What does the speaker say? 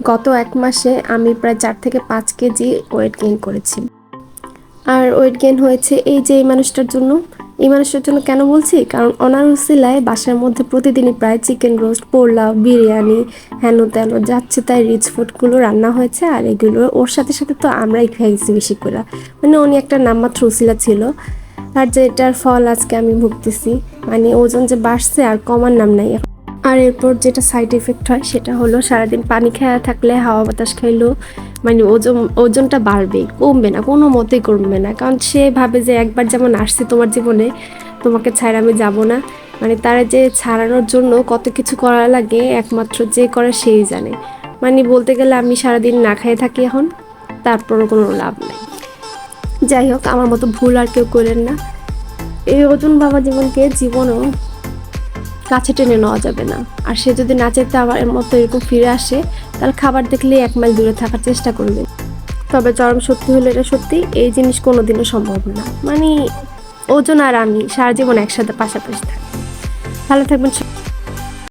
গত ১ মাসে আমি প্রায় ৪ থেকে ৫ কেজি ওয়েট গেইন করেছি। আর ওয়েট গেইন হয়েছে এই যে এই মানুষটার জন্য। এই মানুষটার জন্য কেন বলছি? কারণ ওনার উছিলায় বাসার মধ্যে প্রতিদিনই প্রায় চিকেন রোস্ট, পোলাও, বিরিয়ানি, হেন-তেন যাচ্ছে তাই রিচ ফুডগুলো রান্না হয়েছে। আর এগুলো ওর সাথে সাথে তো আমরাই খাইছি বেশি করে। মানে উনি একটা নামমাত্র উছিলা ছিল। আর যেটার ফল আজকে আমি ভুগতেছি। মানে ওজন যে বাড়ছে আর কমার নাম নাই। আর এরপর যেটা সাইড ইফেক্ট হয় সেটা হলো সারাদিন পানি খাওয়া থাকলে, হাওয়া বাতাস খাইলেও মানে ওজনটা বাড়বেই, কমবে না, কোনো মতেই কমবে না। কারণ সে ভাবে যে একবার যেমন আসছে তোমার জীবনে, তোমাকে ছাড়া আমি যাব না। মানে তারা যে ছাড়ানোর জন্য কত কিছু করা লাগে একমাত্র যে করে সেই জানে। মানে বলতে গেলে আমি সারাদিন না খেয়ে থাকি এখন, তারপরও কোনো লাভ নেই। যাই হোক, আমার মতো ভুল আর কেউ করেন না। এই ওজন বাবা জীবনকে জীবনও কাছে টেনে নেওয়া যাবে না। আর সে যদি না চাইতে আমার মতো এরকম ফিরে আসে, তাহলে খাবার দেখলেই ১ মাইল দূরে থাকার চেষ্টা করবে। তবে চরম সত্যি হলো এটা সত্যি, এই জিনিস কোনোদিনও সম্ভব না। মানে ওজন আর আমি সারা জীবন একসাথে পাশাপাশি থাকি। ভালো থাকবেন।